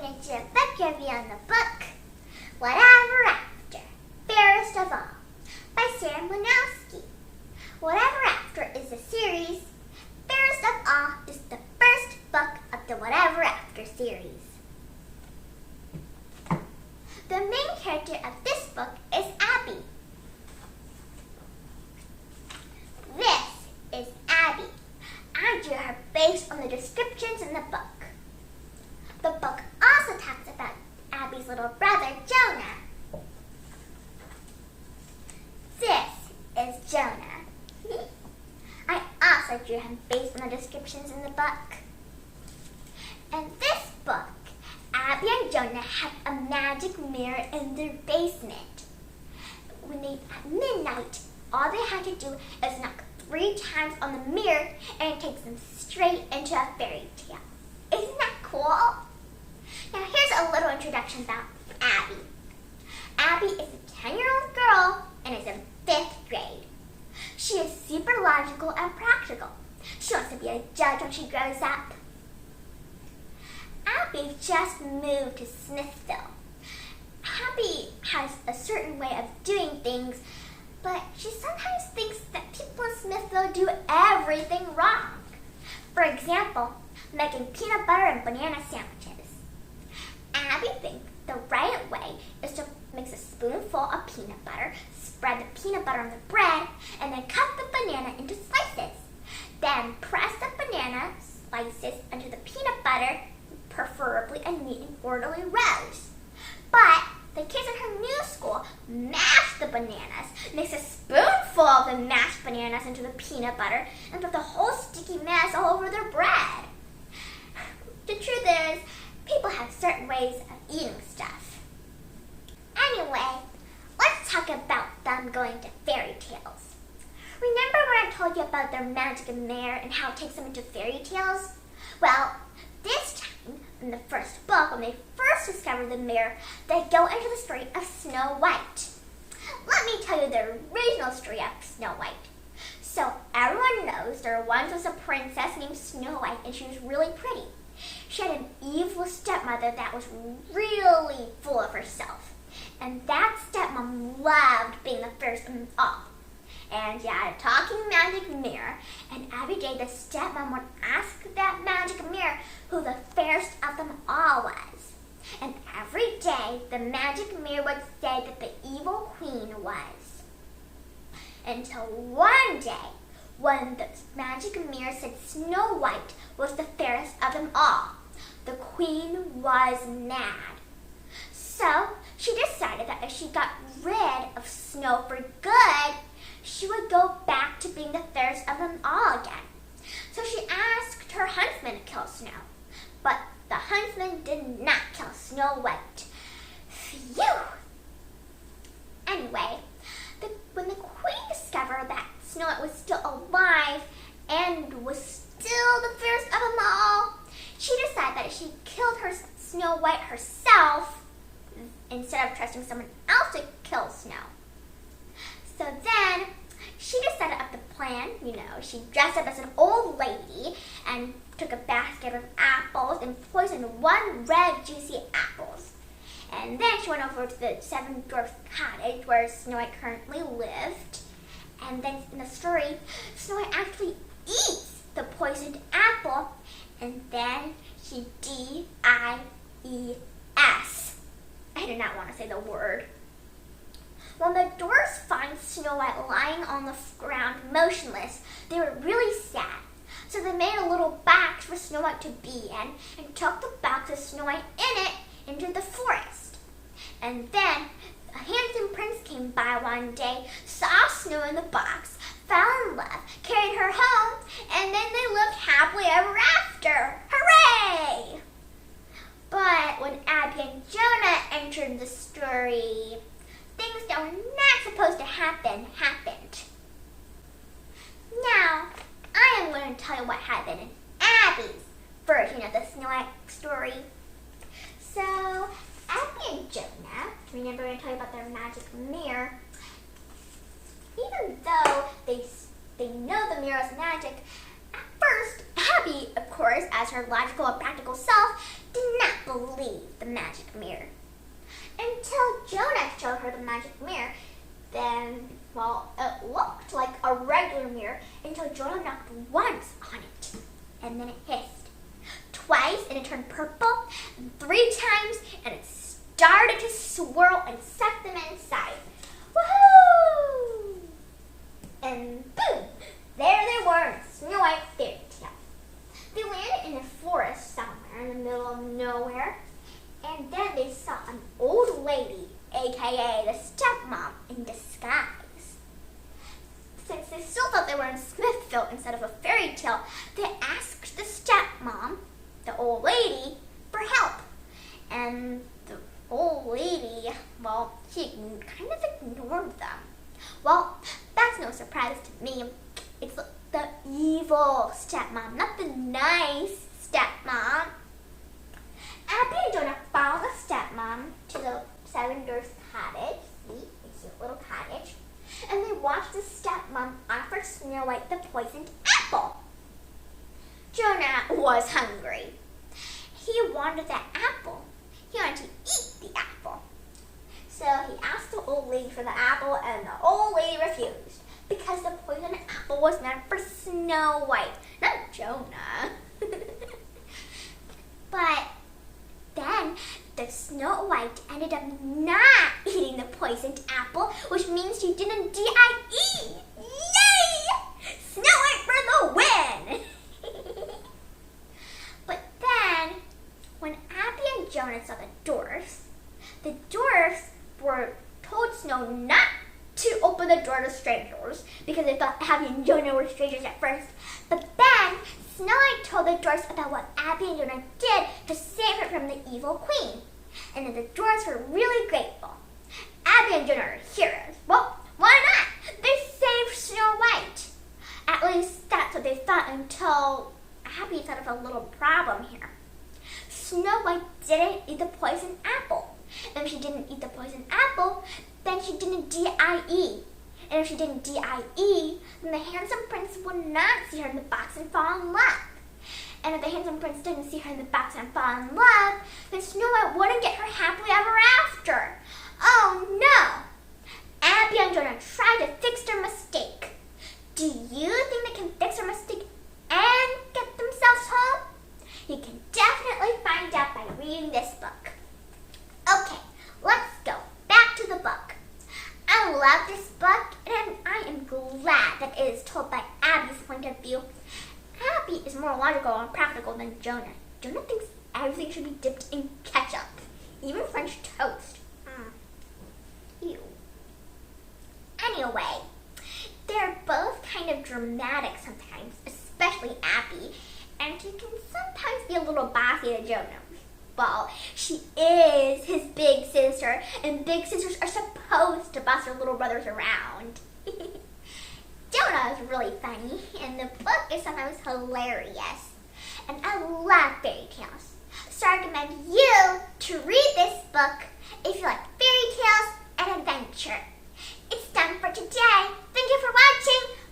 going to do a book review on the book Whatever After, Fairest of All by Sarah Mlynowski. Whatever After is a series. Fairest of All is the first book of the Whatever After series. The main character of this book is Abby. This is Abby. I drew her based on the descriptions in the book. The book also talks about Abby's little brother, Jonah. This is Jonah. I also drew him based on the descriptions in the book. In this book, Abby and Jonah have a magic mirror in their basement. At midnight, all they have to do is knock 3 times on the mirror and it takes them straight into a fairy tale. Isn't that cool? Now here's a little introduction about Abby. Abby is a 10-year-old girl and is in 5th grade. She is super logical and practical. She wants to be a judge when she grows up. Abby just moved to Smithville. Abby has a certain way of doing things, but she sometimes thinks that people in Smithville do everything wrong. For example, making peanut butter and banana sandwiches. Abby thinks the right way is to mix a spoonful of peanut butter, spread the peanut butter on the bread, and then cut the banana into slices. Then press the banana slices into the peanut butter, preferably a neat and orderly rows. But the kids in her new school mash the bananas, mix a spoonful of the mashed bananas into the peanut butter, and put the whole sticky mess all over their bread. The truth is, people have certain ways of eating stuff. Anyway, let's talk about them going to fairy tales. Remember when I told you about their magic mirror and how it takes them into fairy tales? Well, this time, in the first book, when they first discover the mirror, they go into the story of Snow White. Let me tell you the original story of Snow White. So everyone knows there once was a princess named Snow White, and she was really pretty. She had an evil stepmother that was really full of herself. And that stepmom loved being the fairest of all. And she had a talking magic mirror, and every day the stepmom would ask that magic mirror who the fairest of them all was. And every day the magic mirror would say that the evil queen was. Until one day, when the magic mirror said Snow White was the fairest of them all, the queen was mad. So she decided that if she got rid of Snow for good, she would go back to being the fairest of them all again. So she asked her huntsman to kill Snow, but the huntsman did not kill Snow White. Phew! Anyway, when the queen discovered that Snow White was still alive and was still the fairest of them all, she decided that if she killed her Snow White herself, instead of trusting someone else to kill Snow. So then, she decided up the plan. She dressed up as an old lady and took a basket of apples and poisoned 1 red juicy apples. And then she went over to the 7 Dwarfs cottage where Snow White currently lived. And then in the story, Snow White actually eats the poisoned apple, and then she dies. I did not want to say the word. When the dwarfs find Snow White lying on the ground motionless, they were really sad. So they made a little box for Snow White to be in and took the box with Snow White in it into the forest. And then a handsome prince came by one day, saw Snow in the box, fell in love, carried her home, and then they lived happily ever after. Hooray! But when Abby and Jonah entered the story, things that were not supposed to happen happened. Now, I am going to tell you what happened in Abby's version of the Snow White story. So, Abby and Jonah, remember when I told you about their magic mirror, even though they know the mirror is magic, at first, Abby, of course, as her logical and practical self, did not believe the magic mirror. Until Jonah showed her the magic mirror, then, well, it looked like a regular mirror until Jonah knocked once on it, and then it hissed. Twice, and it turned purple, and 3 times, and it started to swirl and suck them inside. Woohoo! And boom! There they were in Snow White fairy tale. They landed in a forest somewhere in the middle of nowhere, and then they saw an old lady, aka the stepmom, in disguise. Since they still thought they were in Smithville instead of a fairy tale, they asked the stepmom, the old lady, for help. And the old lady, well, she kind of ignored them. Well, that's no surprise to me. It's the evil stepmom, not the nice stepmom. Abby and Jonah followed the stepmom to the 7 Dwarfs' cottage, see, a cute little cottage, and they watched the stepmom offer Snow White the poisoned apple. Jonah was hungry. He wanted that apple. He wanted to eat the apple. So he asked the old lady for the apple, and the old lady refused because the poisoned apple was meant for Snow White, not Jonah. But then the Snow White ended up not eating the poisoned apple, which means she didn't die. Yay! Snow White for the win! But then, when Abby and Jonah saw the dwarfs were told Snow not to open the door to strangers because they thought Abby and Jonah were strangers at first. But then Snow White told the dwarfs about what Abby and Jonah did to save her from the evil queen. And then the dwarfs were really grateful. Abby and Jonah are heroes. Well, why not? They saved Snow White. At least that's what they thought until Abby thought of a little problem here. Snow White didn't eat the poisoned apple. And if she didn't eat the poisoned apple, then she didn't die. And if she didn't die, then the handsome prince would not see her in the box and fall in love. And if the handsome prince didn't see her in the box and fall in love, then Snow White wouldn't get her happily ever after. Oh no! Abby and Jonah tried to fix their mistake. Do you think they can fix their mistake and get themselves home? You can definitely find out by reading this book. Okay, let's go back to the book. I love this book, and I am glad that it is told by Abby's point of view. Abby is more logical and practical than Jonah. Jonah thinks everything should be dipped in ketchup, even French toast. Ew. Anyway, they're both kind of dramatic sometimes, especially Abby, and she can sometimes be a little bossy to Jonah. Well, she is his big sister, and big sisters are supposed to boss their little brothers around. Jonah is really funny, and the book is sometimes hilarious. And I love fairy tales, so I recommend you to read this book if you like fairy tales and adventure. It's done for today. Thank you for watching.